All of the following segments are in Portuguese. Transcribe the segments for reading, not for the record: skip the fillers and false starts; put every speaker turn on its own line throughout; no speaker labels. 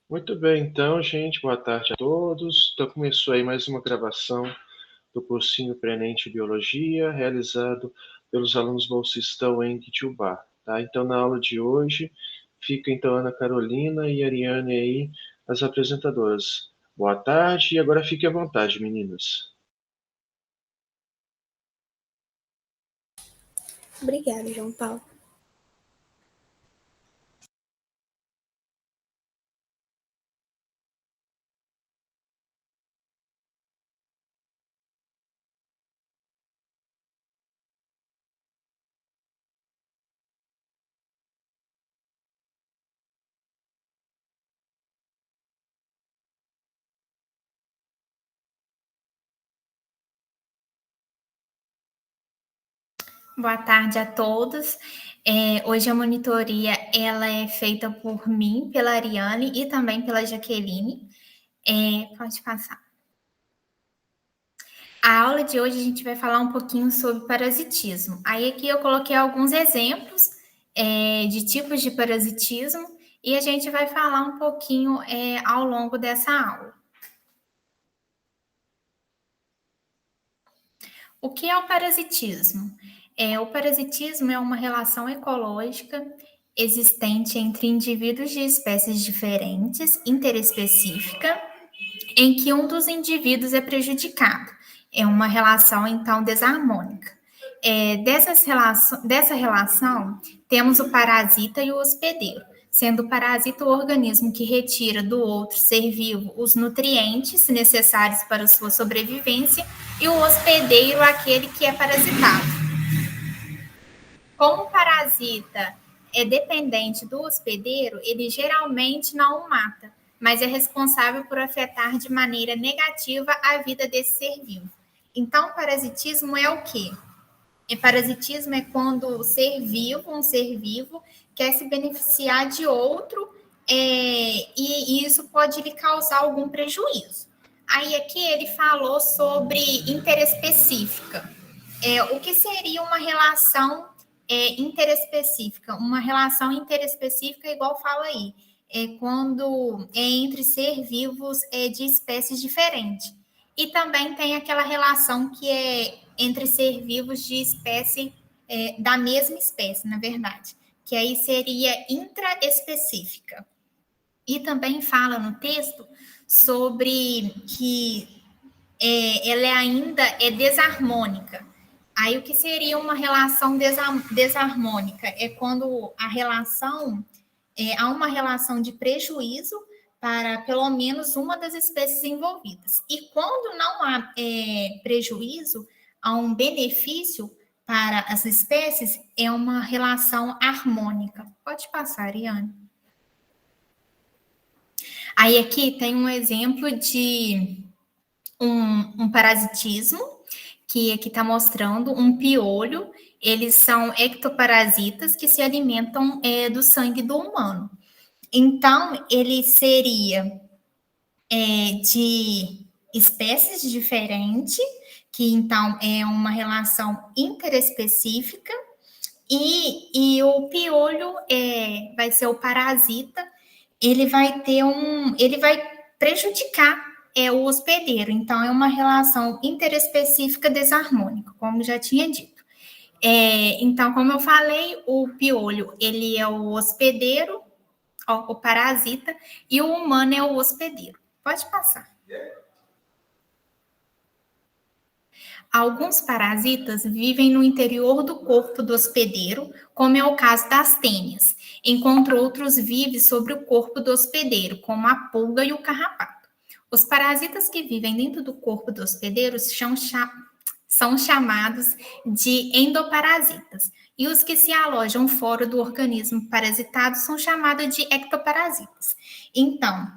Muito bem, então, gente, boa tarde a todos. Então, começou aí mais uma gravação do cursinho Pré-ENEM Biologia, realizado pelos alunos bolsistas em Quitiubá, tá? Então, na aula de hoje, fica então Ana Carolina e Ariane aí, as apresentadoras. Boa tarde e agora fique à vontade, meninas.
Obrigada, João Paulo.
Boa tarde a todos. Hoje a monitoria ela é feita por mim, pela Ariane e também pela Jaqueline. Pode passar. A aula de hoje a gente vai falar um pouquinho sobre parasitismo. Aí aqui eu coloquei alguns exemplos de tipos de parasitismo e a gente vai falar um pouquinho ao longo dessa aula. O que é o parasitismo? O parasitismo é uma relação ecológica existente entre indivíduos de espécies diferentes, interespecífica, em que um dos indivíduos é prejudicado. É uma relação, então, desarmônica. Dessa relação, temos o parasita e o hospedeiro, sendo o parasita o organismo que retira do outro ser vivo os nutrientes necessários para a sua sobrevivência e o hospedeiro aquele que é parasitado. Como o parasita é dependente do hospedeiro, ele geralmente não o mata, mas é responsável por afetar de maneira negativa a vida desse ser vivo. Então, parasitismo é o quê? Parasitismo é quando um ser vivo, quer se beneficiar de outro e isso pode lhe causar algum prejuízo. Aí aqui ele falou sobre interespecífica. O que seria uma relação interespecífica? Uma relação interespecífica, igual fala aí, quando é entre ser vivos de espécies diferentes. E também tem aquela relação que é entre ser vivos de espécie, da mesma espécie, na verdade, que aí seria intraespecífica. E também fala no texto sobre que ela ainda é desarmônica. Aí o que seria uma relação desarmônica? É quando há uma relação de prejuízo para pelo menos uma das espécies envolvidas. E quando não há prejuízo, há um benefício para as espécies, é uma relação harmônica. Pode passar, Ariane. Aí aqui tem um exemplo de um parasitismo, que aqui está mostrando um piolho. Eles são ectoparasitas que se alimentam do sangue do humano. Então, ele seria de espécies diferentes, que então é uma relação interespecífica, e o piolho vai ser o parasita, ele vai prejudicar o hospedeiro. Então, é uma relação interespecífica desarmônica, como já tinha dito. Então, como eu falei, o piolho, ele é o hospedeiro, o parasita, e o humano é o hospedeiro. Pode passar. Alguns parasitas vivem no interior do corpo do hospedeiro, como é o caso das tênias, enquanto outros vivem sobre o corpo do hospedeiro, como a pulga e o carrapato. Os parasitas que vivem dentro do corpo do hospedeiro são chamados de endoparasitas, e os que se alojam fora do organismo parasitado são chamados de ectoparasitas. Então,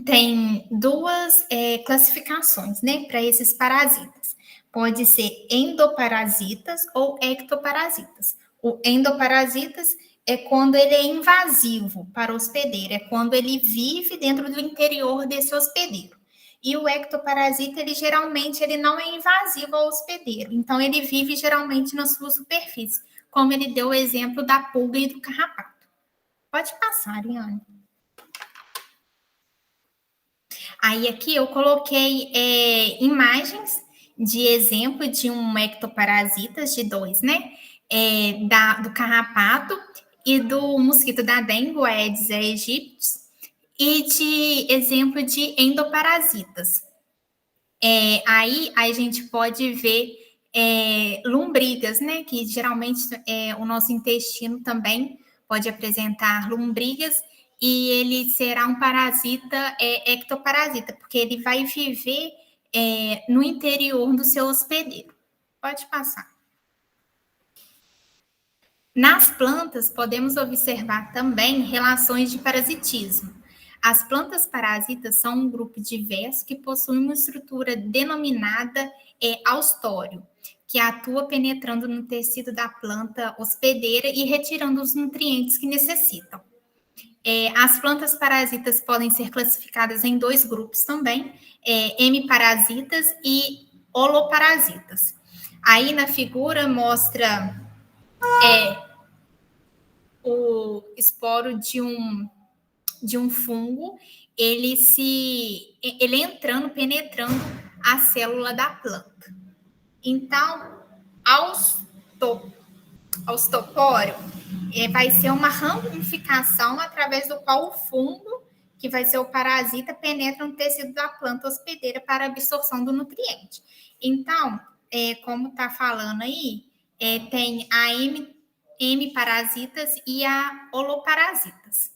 tem duas classificações, né, para esses parasitas. Pode ser endoparasitas ou ectoparasitas. O endoparasitas é quando ele é invasivo para o hospedeiro, é quando ele vive dentro do interior desse hospedeiro. E o ectoparasita, ele não é invasivo ao hospedeiro, então ele vive geralmente na sua superfície, como ele deu o exemplo da pulga e do carrapato. Pode passar, Iane. Aí aqui eu coloquei imagens de exemplo de um ectoparasitas de dois, né? Do carrapato e do mosquito da dengue, o Aedes aegypti, e de exemplo de endoparasitas. Aí a gente pode ver lombrigas, né? Que geralmente o nosso intestino também pode apresentar lombrigas e ele será um parasita ectoparasita, porque ele vai viver no interior do seu hospedeiro. Pode passar. Nas plantas, podemos observar também relações de parasitismo. As plantas parasitas são um grupo diverso que possui uma estrutura denominada austório, que atua penetrando no tecido da planta hospedeira e retirando os nutrientes que necessitam. As plantas parasitas podem ser classificadas em dois grupos também, hemiparasitas e holoparasitas. Aí na figura mostra o esporo de um fungo, ele entrando, penetrando a célula da planta. Então, austopóreo vai ser uma ramificação através do qual o fungo, que vai ser o parasita, penetra no tecido da planta hospedeira para absorção do nutriente. Então, como está falando aí, tem a hemiparasitas e a holoparasitas.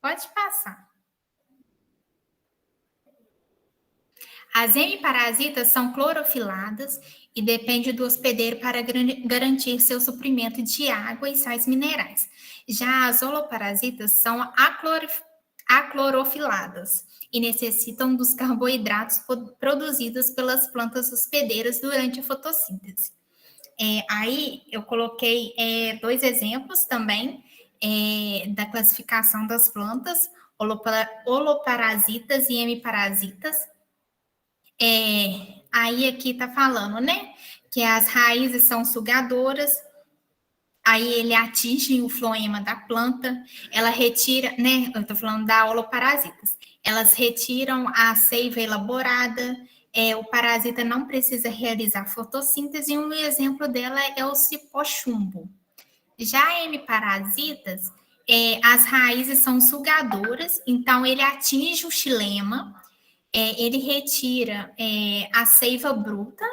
Pode passar. As hemiparasitas são clorofiladas e dependem do hospedeiro para garantir seu suprimento de água e sais minerais. Já as holoparasitas são aclorofiladas e necessitam dos carboidratos produzidos pelas plantas hospedeiras durante a fotossíntese. Aí eu coloquei dois exemplos também da classificação das plantas, holoparasitas e hemiparasitas. Aí aqui tá falando, né? Que as raízes são sugadoras, aí ele atinge o floema da planta, ela retira, né? Eu tô falando da holoparasitas. Elas retiram a seiva elaborada, o parasita não precisa realizar fotossíntese, e um exemplo dela é o cipó-chumbo. Já hemiparasitas, as raízes são sugadoras, então ele atinge o xilema, ele retira a seiva bruta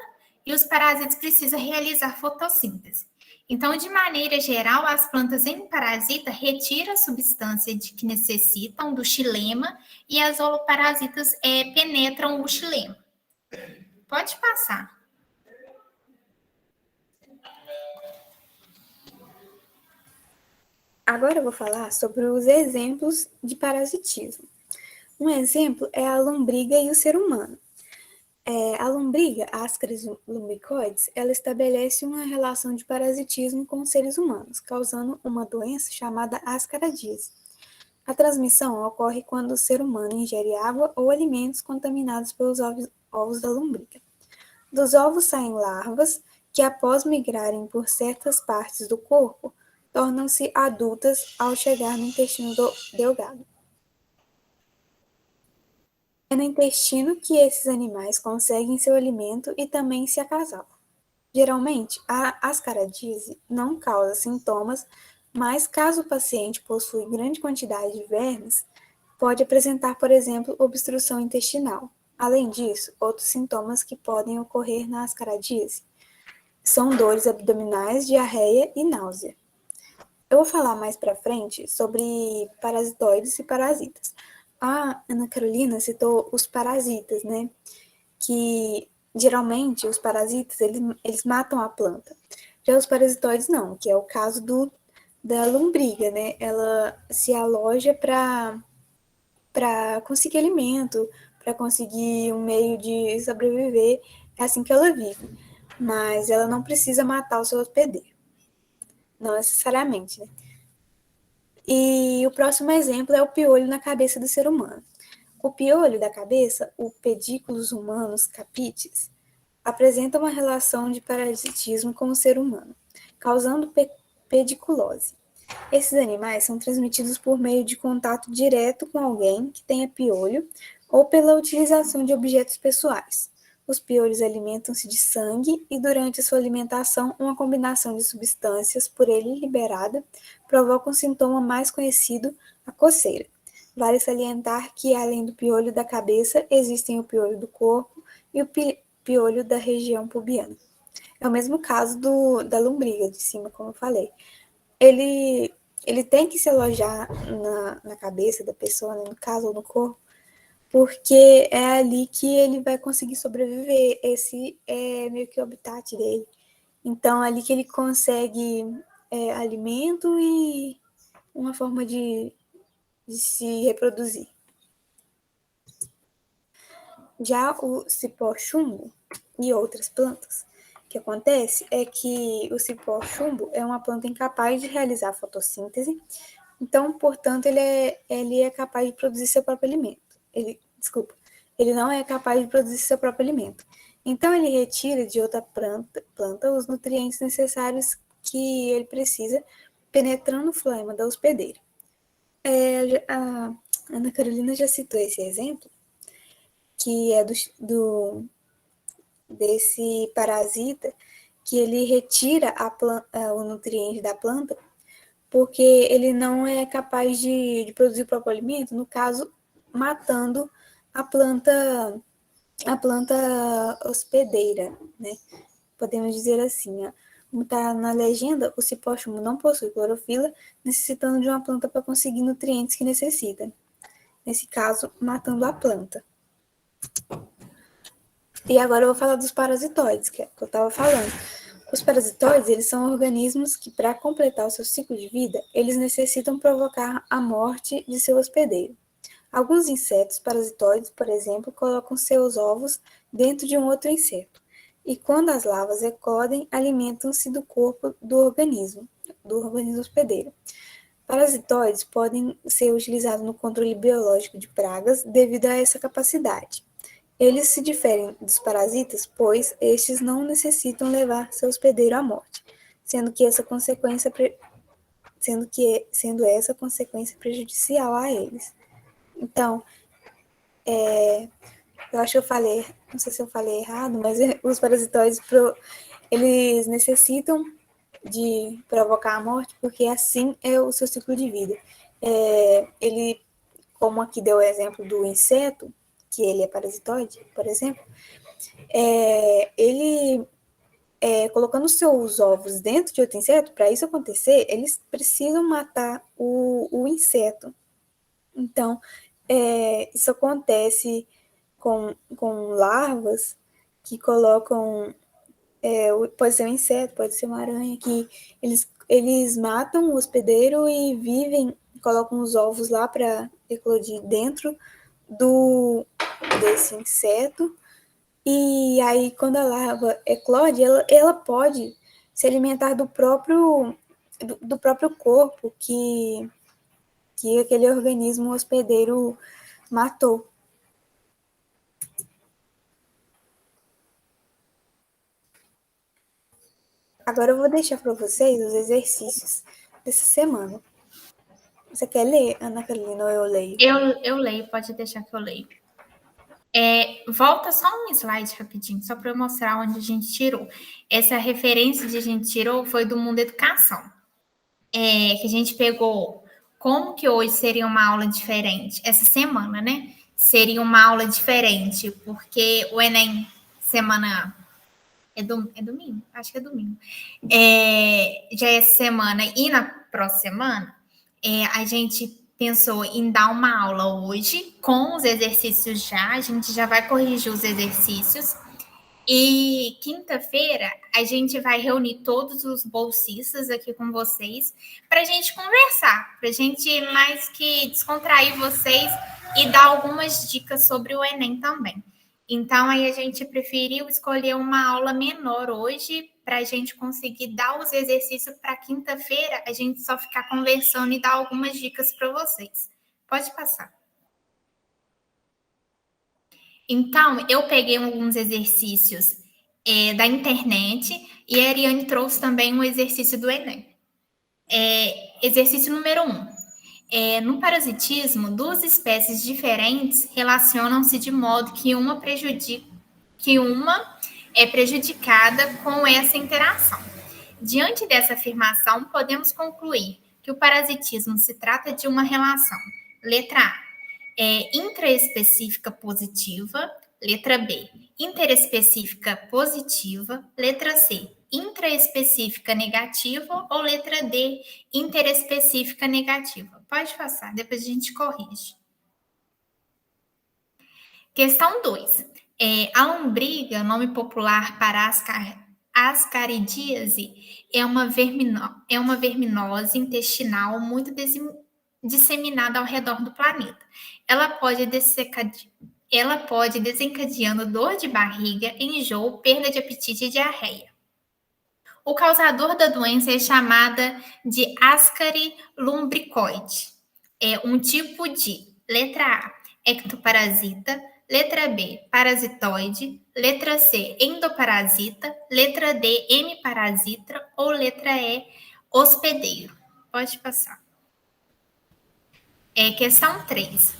e os parasitas precisam realizar fotossíntese. Então, de maneira geral, as plantas hemiparasitas retiram a substância que necessitam do xilema e as holoparasitas penetram o xilema. Pode passar.
Agora eu vou falar sobre os exemplos de parasitismo. Um exemplo é a lombriga e o ser humano. A lombriga, Ascaris lumbricoides, ela estabelece uma relação de parasitismo com os seres humanos, causando uma doença chamada ascaradíase. A transmissão ocorre quando o ser humano ingere água ou alimentos contaminados pelos ovos da lombriga. Dos ovos saem larvas que, após migrarem por certas partes do corpo, tornam-se adultas ao chegar no intestino delgado. É no intestino que esses animais conseguem seu alimento e também se acasalam. Geralmente, a ascaradíase não causa sintomas, mas caso o paciente possua grande quantidade de vermes, pode apresentar, por exemplo, obstrução intestinal. Além disso, outros sintomas que podem ocorrer na ascaradíase são dores abdominais, diarreia e náusea. Eu vou falar mais para frente sobre parasitoides e parasitas. A Ana Carolina citou os parasitas, né? Que geralmente os parasitas eles matam a planta. Já os parasitoides não, que é o caso da lombriga, né? Ela se aloja para conseguir alimento, para conseguir um meio de sobreviver. É assim que ela vive. Mas ela não precisa matar o seu hospedeiro. Não necessariamente, né? E o próximo exemplo é o piolho na cabeça do ser humano. O piolho da cabeça, o Pediculus humanus capitis, apresenta uma relação de parasitismo com o ser humano, causando pediculose. Esses animais são transmitidos por meio de contato direto com alguém que tenha piolho ou pela utilização de objetos pessoais. Os piolhos alimentam-se de sangue e, durante a sua alimentação, uma combinação de substâncias por ele liberada provoca um sintoma mais conhecido, a coceira. Vale salientar que, além do piolho da cabeça, existem o piolho do corpo e o piolho da região pubiana. É o mesmo caso da lombriga de cima, como eu falei. Ele tem que se alojar na cabeça da pessoa, né, no caso, ou no corpo, porque é ali que ele vai conseguir sobreviver. Esse é meio que o habitat dele. Então, é ali que ele consegue alimento e uma forma de se reproduzir. Já o cipó-chumbo e outras plantas, o que acontece é que o cipó-chumbo é uma planta incapaz de realizar fotossíntese, então, portanto, ele é capaz de produzir seu próprio alimento. Ele não é capaz de produzir seu próprio alimento. Então, ele retira de outra planta os nutrientes necessários que ele precisa, penetrando o floema da hospedeira. A Ana Carolina já citou esse exemplo, que é desse parasita, que ele retira o nutriente da planta, porque ele não é capaz de produzir o próprio alimento, no caso, matando a planta hospedeira, né? Podemos dizer assim, ó, como está na legenda, o cipó-chumbo não possui clorofila, necessitando de uma planta para conseguir nutrientes que necessita. Nesse caso, matando a planta. E agora eu vou falar dos parasitoides, que é o que eu estava falando. Os parasitoides, eles são organismos que, para completar o seu ciclo de vida, eles necessitam provocar a morte de seu hospedeiro. Alguns insetos parasitoides, por exemplo, colocam seus ovos dentro de um outro inseto. E quando as larvas eclodem, alimentam-se do corpo do organismo hospedeiro. Parasitoides podem ser utilizados no controle biológico de pragas devido a essa capacidade. Eles se diferem dos parasitas, pois estes não necessitam levar seu hospedeiro à morte, sendo essa consequência prejudicial a eles. Então, eu acho que eu falei, não sei se eu falei errado, mas os parasitoides, eles necessitam de provocar a morte, porque assim é o seu ciclo de vida. Ele, como aqui deu o exemplo do inseto, que ele é parasitoide, por exemplo, ele colocando seus ovos dentro de outro inseto, para isso acontecer, eles precisam matar o inseto. Então, isso acontece com larvas que colocam, pode ser um inseto, pode ser uma aranha, que eles matam o hospedeiro e colocam os ovos lá para eclodir dentro desse inseto. E aí, quando a larva eclode, ela pode se alimentar do próprio corpo que aquele organismo hospedeiro matou. Agora eu vou deixar para vocês os exercícios dessa semana. Você quer ler, Ana Carolina, ou eu leio?
Eu leio, pode deixar que eu leio. Volta só um slide rapidinho, só para eu mostrar onde a gente tirou. Essa referência que a gente tirou foi do Mundo Educação. Que a gente pegou como que hoje seria uma aula diferente. Essa semana, né? Seria uma aula diferente, porque o Enem, semana... É domingo? Acho que é domingo. Já é essa semana e na próxima semana, a gente pensou em dar uma aula hoje com os exercícios já. A gente já vai corrigir os exercícios. E quinta-feira a gente vai reunir todos os bolsistas aqui com vocês para a gente conversar, para a gente mais que descontrair vocês e dar algumas dicas sobre o Enem também. Então, aí a gente preferiu escolher uma aula menor hoje para a gente conseguir dar os exercícios para quinta-feira, a gente só ficar conversando e dar algumas dicas para vocês. Pode passar. Então, eu peguei alguns exercícios da internet e a Ariane trouxe também um exercício do Enem. Exercício número 1. No parasitismo, duas espécies diferentes relacionam-se de modo que uma é prejudicada com essa interação. Diante dessa afirmação, podemos concluir que o parasitismo se trata de uma relação, letra A, intraespecífica positiva, letra B, interespecífica positiva, letra C, intraespecífica negativa ou letra D, interespecífica negativa. Pode passar, depois a gente corrige. Questão 2. A lombriga, nome popular para ascaridíase, é uma verminose intestinal muito disseminada ao redor do planeta. Ela pode desencadeando dor de barriga, enjoo, perda de apetite e diarreia. O causador da doença é chamada de ascari lumbricoide. É um tipo de, letra A, ectoparasita, letra B, parasitoide, letra C, endoparasita, letra D, hemiparasita ou letra E, hospedeiro. Pode passar. Questão 3.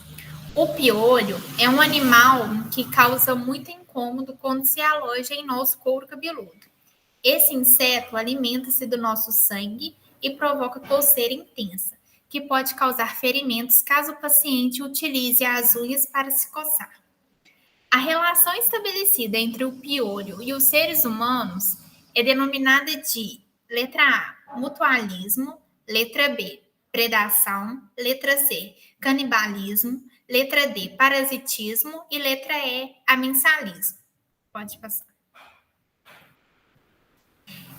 O piolho é um animal que causa muito incômodo quando se aloja em nosso couro cabeludo. Esse inseto alimenta-se do nosso sangue e provoca coceira intensa, que pode causar ferimentos caso o paciente utilize as unhas para se coçar. A relação estabelecida entre o piolho e os seres humanos é denominada de, letra A, mutualismo, letra B, predação, letra C, canibalismo, letra D, parasitismo e letra E, amensalismo. Pode passar.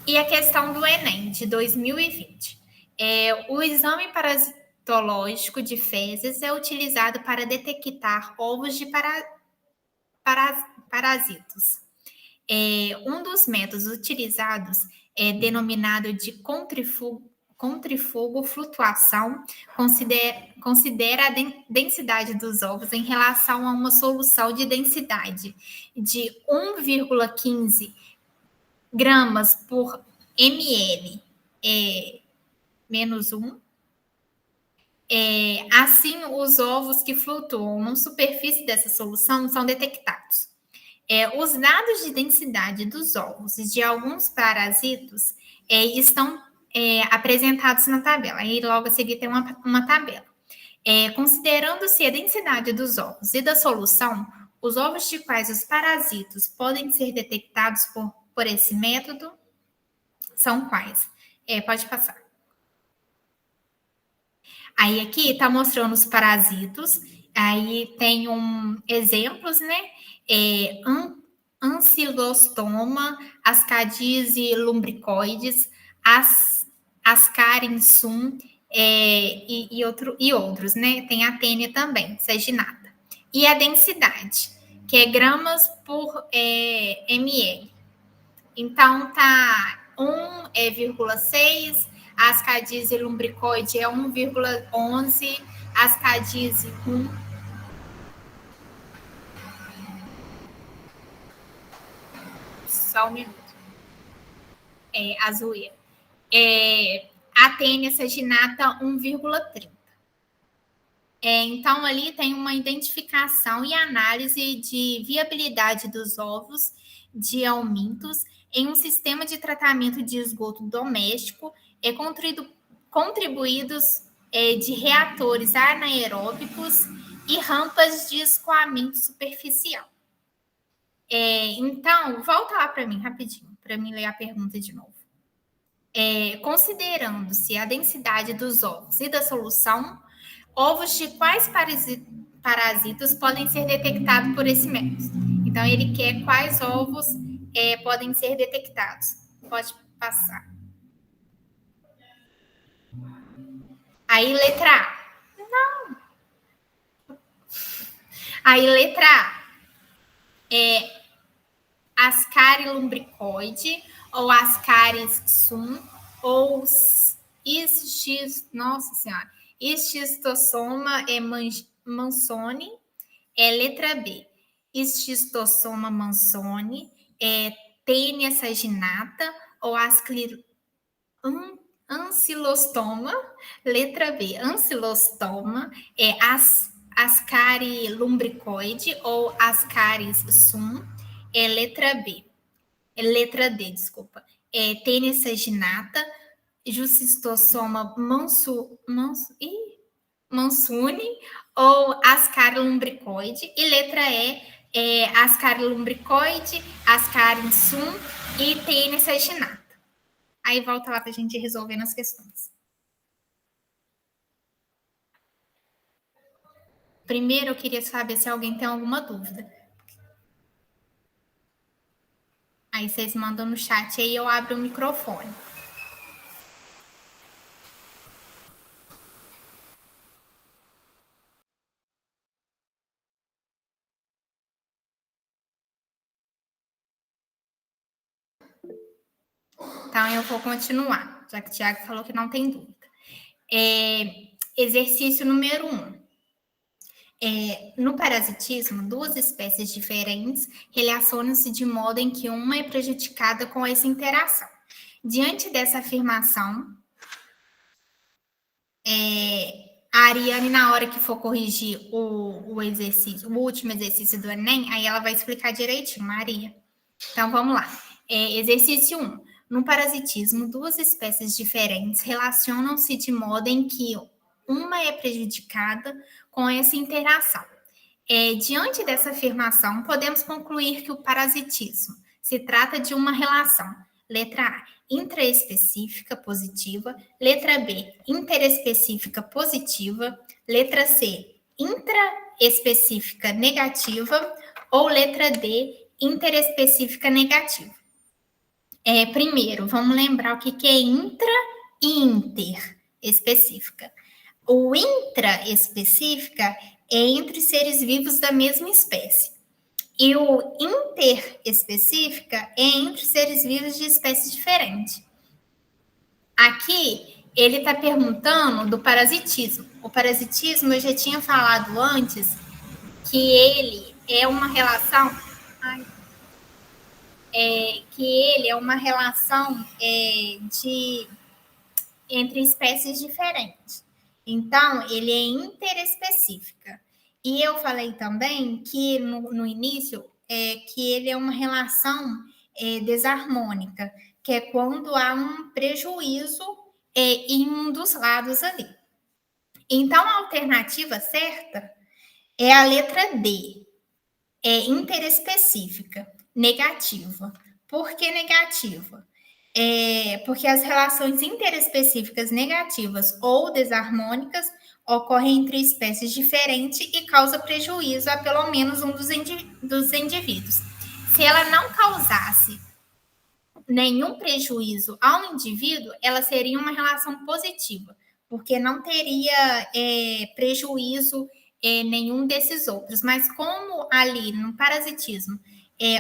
E a questão do Enem, de 2020. O exame parasitológico de fezes é utilizado para detectar ovos de parasitos. Um dos métodos utilizados é denominado de contrifugo flutuação, considera a densidade dos ovos em relação a uma solução de densidade de 1,15 gramas por ml, menos 1. Assim, os ovos que flutuam na superfície dessa solução são detectados. Os dados de densidade dos ovos e de alguns parasitos estão apresentados na tabela. Aí, logo a seguir, tem uma tabela. Considerando-se a densidade dos ovos e da solução, os ovos de quais os parasitos podem ser detectados por esse método são quais? Pode passar. Aí aqui está mostrando os parasitos. Aí tem exemplos, né? Ancylostoma, Ascadise lumbricoides, Ascarinsum e outros, né? Tem a tênia também, saginata. E a densidade, que é gramas por ml. Então, tá 1,6, a Ascadise lumbricoide é 1,11, a Ascadise 1. Só um minuto. Azuia. A tênia saginata 1,30. Então, ali tem uma identificação e análise de viabilidade dos ovos de aumintos em um sistema de tratamento de esgoto doméstico contribuídos de reatores anaeróbicos e rampas de escoamento superficial. Então, volta lá para mim, rapidinho, para mim ler a pergunta de novo. Considerando-se a densidade dos ovos e da solução, ovos de quais parasitos podem ser detectados por esse método? Então, ele quer quais ovos podem ser detectados. Pode passar. Aí, letra A. Não. Aí, letra A. Ascaris lumbricoide, ou Ascaris sum, ou Schistosoma mansoni, letra B. Schistosoma mansoni, tênia saginata, ou Ancilostoma. Letra B, ancilostoma é Ascaris lumbricoide ou Ascaris sum. É letra B. É letra D, desculpa. É Tênis saginata, Juxistosoma mansuni ou Ascaris lumbricoide. E letra E é Ascaris lumbricoide, Ascaris sum e Tênis saginata. Aí volta lá para a gente resolver as questões. Primeiro, eu queria saber se alguém tem alguma dúvida. Aí vocês mandam no chat, aí eu abro o microfone. Então, eu vou continuar, já que o Tiago falou que não tem dúvida. Exercício número 1. No parasitismo, duas espécies diferentes relacionam-se de modo em que uma é prejudicada com essa interação. Diante dessa afirmação, a Ariane, na hora que for corrigir o exercício, o último exercício do Enem, aí ela vai explicar direitinho, Maria. Então, vamos lá. Exercício 1. No parasitismo, duas espécies diferentes relacionam-se de modo em que uma é prejudicada com essa interação. Diante dessa afirmação, podemos concluir que o parasitismo se trata de uma relação, letra A, intraespecífica positiva, letra B, interespecífica positiva, letra C, intraespecífica negativa ou letra D, interespecífica negativa. Primeiro, vamos lembrar o que é intra e interespecífica. O intraespecífica é entre seres vivos da mesma espécie. E o interespecífica é entre seres vivos de espécies diferentes. Aqui, ele está perguntando do parasitismo. O parasitismo, eu já tinha falado antes, que ele é uma relação... entre espécies diferentes. Então, ele é interespecífica. E eu falei também que no início que ele é uma relação desarmônica, que é quando há um prejuízo em um dos lados ali. Então, a alternativa certa é a letra D, interespecífica, negativa. Por que negativa? Porque as relações interespecíficas negativas ou desarmônicas ocorrem entre espécies diferentes e causa prejuízo a pelo menos um dos indivíduos. Se ela não causasse nenhum prejuízo ao indivíduo, ela seria uma relação positiva, porque não teria prejuízo nenhum desses outros. Mas como ali no parasitismo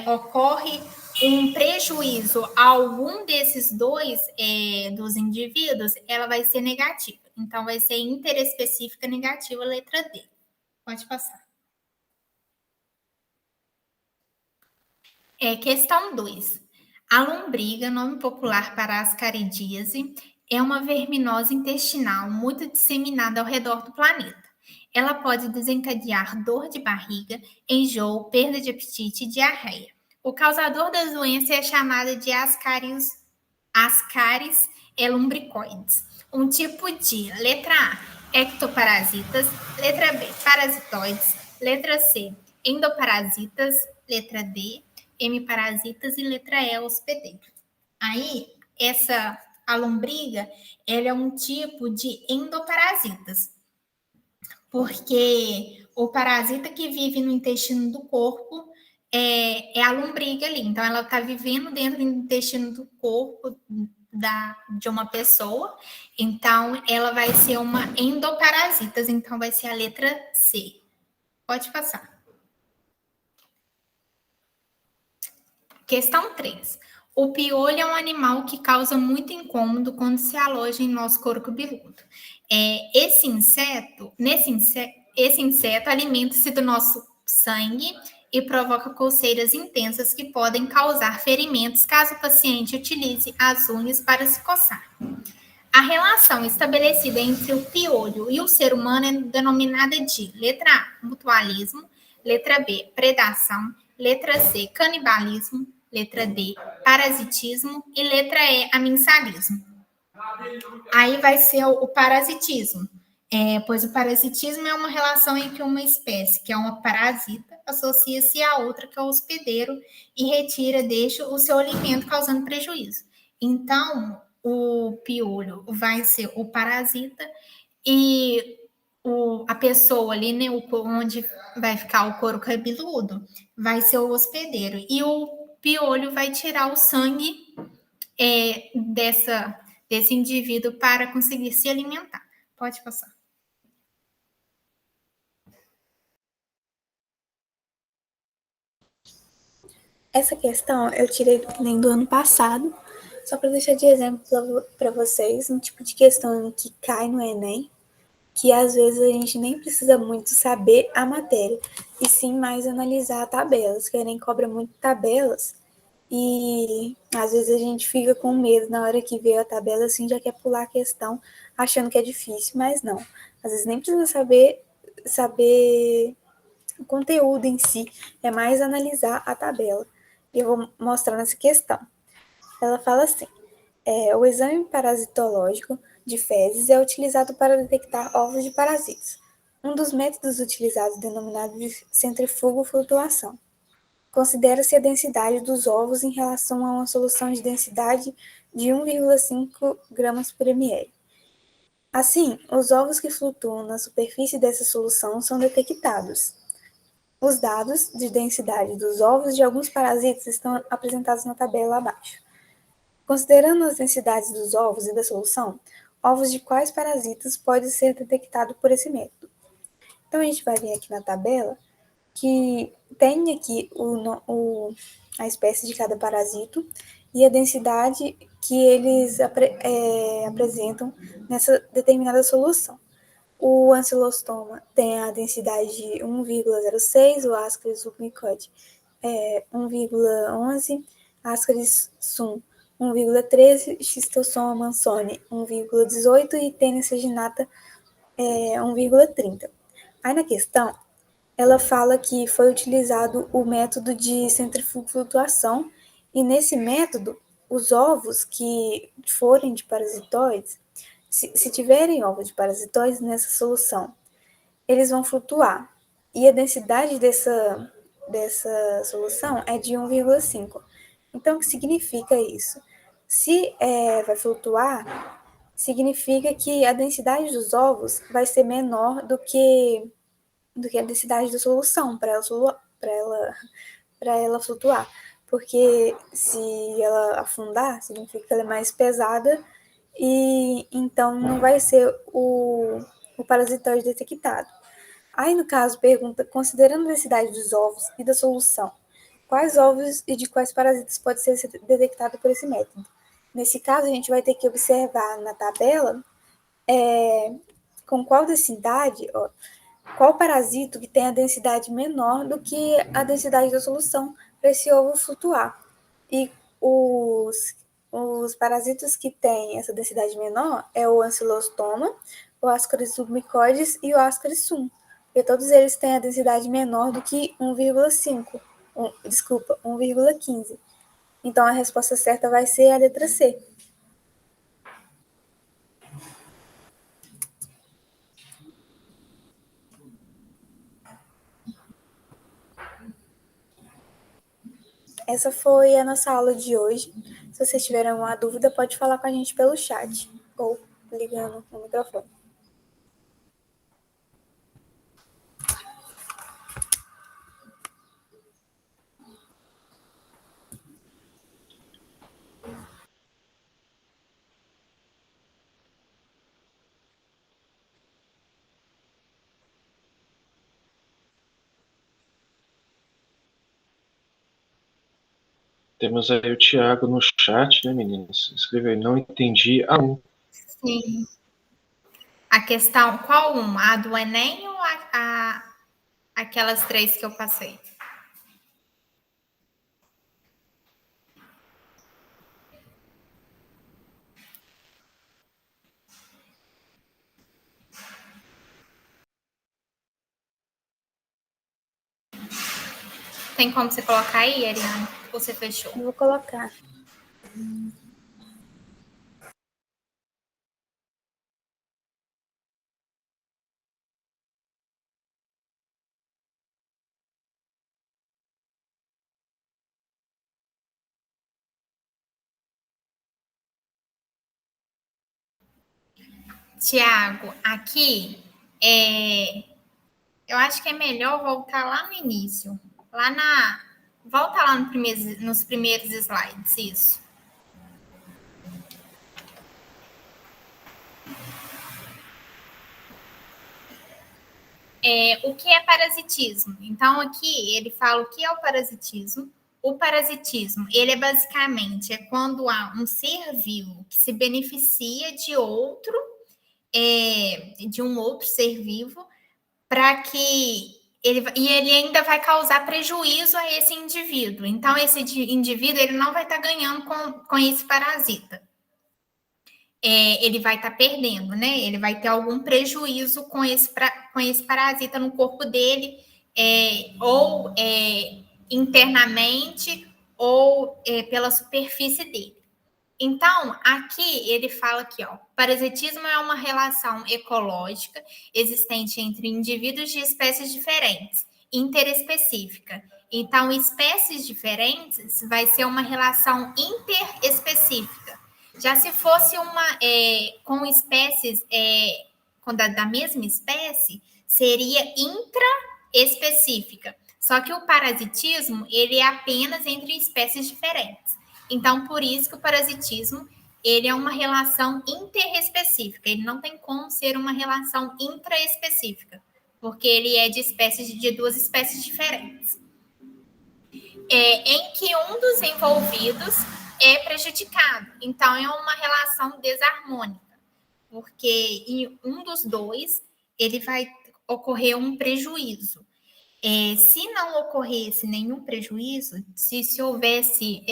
ocorre um prejuízo a algum desses dois dos indivíduos, ela vai ser negativa. Então, vai ser interespecífica negativa, letra D. Pode passar. Questão 2. A lombriga, nome popular para ascaridíase, é uma verminose intestinal muito disseminada ao redor do planeta. Ela pode desencadear dor de barriga, enjoo, perda de apetite e diarreia. O causador da doença é chamado de Ascaris lumbricoides. Um tipo de, letra A, ectoparasitas, letra B, parasitoides, letra C, endoparasitas, letra D, hemiparasitas e letra E, hospedeiro. Aí, a lombriga, ela é um tipo de endoparasitas, porque o parasita que vive no intestino do corpo é a lombriga ali. Então, ela está vivendo dentro do intestino do corpo de uma pessoa. Então, ela vai ser uma endoparasitas. Então, vai ser a letra C. Pode passar. Questão 3. O piolho é um animal que causa muito incômodo quando se aloja em nosso couro cabeludo. Esse inseto alimenta-se do nosso sangue e provoca coceiras intensas que podem causar ferimentos caso o paciente utilize as unhas para se coçar. A relação estabelecida entre o piolho e o ser humano é denominada de letra A, mutualismo, letra B, predação, letra C, canibalismo, letra D, parasitismo e letra E, amensalismo. Aí vai ser o parasitismo, pois o parasitismo é uma relação em que uma espécie, que é uma parasita, associa-se a outra, que é o hospedeiro, e retira, deixa o seu alimento, causando prejuízo. Então, o piolho vai ser o parasita e a pessoa ali, né, onde vai ficar o couro cabeludo, vai ser o hospedeiro. E o piolho vai tirar o sangue desse indivíduo para conseguir se alimentar. Pode passar.
Essa questão eu tirei do Enem do ano passado, só para deixar de exemplo para vocês, um tipo de questão que cai no Enem, que às vezes a gente nem precisa muito saber a matéria, e sim mais analisar tabelas, que o Enem cobra muito tabelas, e às vezes a gente fica com medo na hora que vê a tabela, assim, já quer pular a questão, achando que é difícil, mas não. Às vezes nem precisa saber o conteúdo em si, é mais analisar a tabela. E eu vou mostrar nessa questão. Ela fala assim: o exame parasitológico de fezes é utilizado para detectar ovos de parasitas. Um dos métodos utilizados, denominado de centrifugo-flutuação, considera-se a densidade dos ovos em relação a uma solução de densidade de 1,5 gramas por ml. Assim, os ovos que flutuam na superfície dessa solução são detectados. Os dados de densidade dos ovos de alguns parasitas estão apresentados na tabela abaixo. Considerando as densidades dos ovos e da solução, ovos de quais parasitas podem ser detectados por esse método. Então, a gente vai ver aqui na tabela que tem aqui a espécie de cada parasito e a densidade que eles apresentam nessa determinada solução. O ancilostoma tem a densidade de 1,06, o Ascaris submicode 1,11, Ascaris sum 1,13, Schistosoma mansoni 1,18 e Tênis reginata 1,30. Aí na questão, ela fala que foi utilizado o método de centrifugoflutuação e nesse método, os ovos que forem de parasitóides, se tiverem ovos de parasitóides nessa solução, eles vão flutuar. E a densidade dessa solução é de 1,5. Então, o que significa isso? Se vai flutuar, significa que a densidade dos ovos vai ser menor do que a densidade da solução para ela flutuar. Porque se ela afundar, significa que ela é mais pesada e então não vai ser o parasitóide detectado. Aí, no caso, pergunta, considerando a densidade dos ovos e da solução, quais ovos e de quais parasitas pode ser detectado por esse método? Nesse caso, a gente vai ter que observar na tabela com qual densidade, qual parasito que tem a densidade menor do que a densidade da solução para esse ovo flutuar. E os parasitos que têm essa densidade menor é o ancilostoma, o Ascaris submicoides e o Ascaris sum, porque todos eles têm a densidade menor do que 1,15. Então, a resposta certa vai ser a letra C. Essa foi a nossa aula de hoje. Se vocês tiverem alguma dúvida, pode falar com a gente pelo chat ou ligando o microfone.
Temos aí o Tiago no chat, né, meninas? Escreveu, não entendi a 1.
Sim. A questão, qual uma? A do Enem ou aquelas 3 que eu passei? Tem como você colocar aí, Ariane? Ou você fechou?
Eu vou colocar.
Tiago, aqui eu acho que é melhor voltar lá no início. Volta lá nos primeiros slides, isso. O que é parasitismo? Então, aqui ele fala o que é o parasitismo. O parasitismo, ele é basicamente quando há um ser vivo que se beneficia de um outro ser vivo, para que ele ainda vai causar prejuízo a esse indivíduo. Então, esse indivíduo ele não vai estar ganhando com esse parasita. Ele vai estar perdendo, né? Ele vai ter algum prejuízo com esse parasita no corpo dele, ou internamente, ou pela superfície dele. Então, aqui ele fala aqui, ó, parasitismo é uma relação ecológica existente entre indivíduos de espécies diferentes, interespecífica. Então, espécies diferentes vai ser uma relação interespecífica. Já se fosse com espécies da mesma espécie, seria intraespecífica. Só que o parasitismo, ele é apenas entre espécies diferentes. Então, por isso que o parasitismo, ele é uma relação interespecífica. Ele não tem como ser uma relação intraespecífica, porque ele é de duas espécies diferentes. Em que um dos envolvidos é prejudicado. Então, é uma relação desarmônica, porque em um dos dois, ele vai ocorrer um prejuízo. Se não ocorresse nenhum prejuízo, se houvesse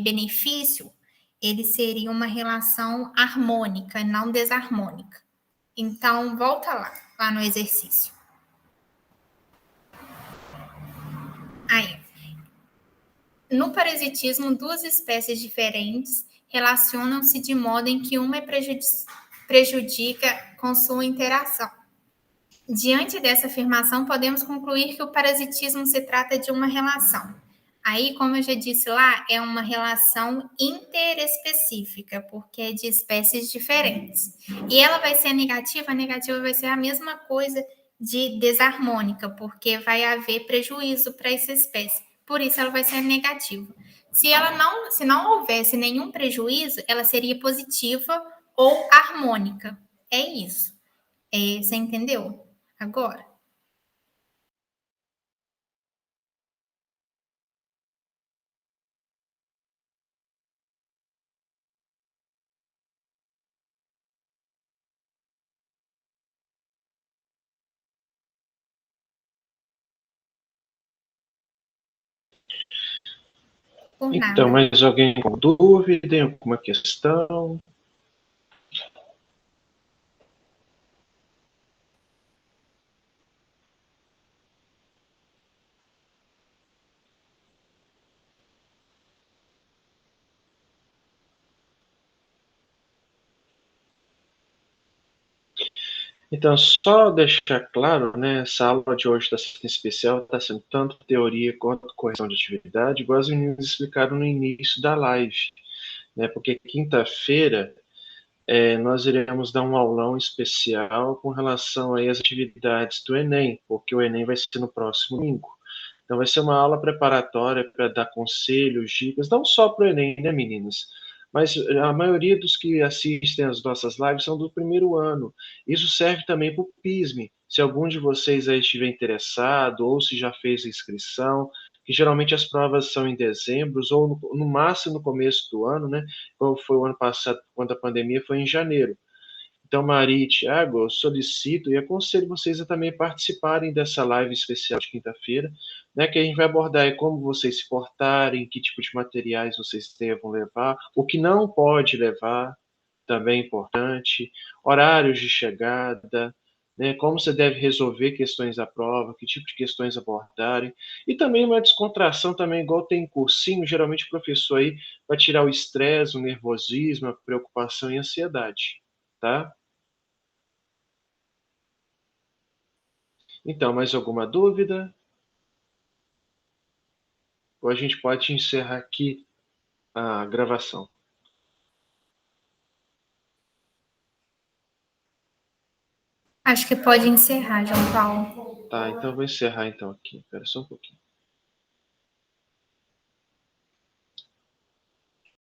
benefício, ele seria uma relação harmônica, não desarmônica. Então, volta lá no exercício. Aí, no parasitismo, duas espécies diferentes relacionam-se de modo em que uma prejudica com sua interação. Diante dessa afirmação, podemos concluir que o parasitismo se trata de uma relação. Aí, como eu já disse lá, é uma relação interespecífica, porque é de espécies diferentes. E ela vai ser negativa? A negativa vai ser a mesma coisa de desarmônica, porque vai haver prejuízo para essa espécie. Por isso, ela vai ser negativa. Se não houvesse nenhum prejuízo, ela seria positiva ou harmônica. É isso. Você entendeu? Agora. Por nada.
Então, mais alguém com dúvida, alguma questão? Então, só deixar claro, né, essa aula de hoje está sendo especial, está sendo tanto teoria quanto correção de atividade, igual as meninas explicaram no início da live, né, porque quinta-feira nós iremos dar um aulão especial com relação aí às atividades do Enem, porque o Enem vai ser no próximo domingo. Então, vai ser uma aula preparatória para dar conselhos, dicas, não só para o Enem, né, meninas? Mas a maioria dos que assistem às nossas lives são do primeiro ano. Isso serve também para o PISME. Se algum de vocês aí estiver interessado, ou se já fez a inscrição, que geralmente as provas são em dezembro, ou no máximo no começo do ano, né? Como foi o ano passado, quando a pandemia foi em janeiro. Então, Maria e Tiago, eu solicito e aconselho vocês a também participarem dessa live especial de quinta-feira, né, que a gente vai abordar aí como vocês se portarem, que tipo de materiais vocês devam levar, o que não pode levar, também é importante, horários de chegada, né? Como você deve resolver questões da prova, que tipo de questões abordarem, e também uma descontração também, igual tem em cursinho, geralmente o professor aí vai tirar o estresse, o nervosismo, a preocupação e a ansiedade, tá? Então, mais alguma dúvida? Ou a gente pode encerrar aqui a gravação?
Acho que pode encerrar, João Paulo.
Tá, então eu vou encerrar então aqui. Espera só um pouquinho.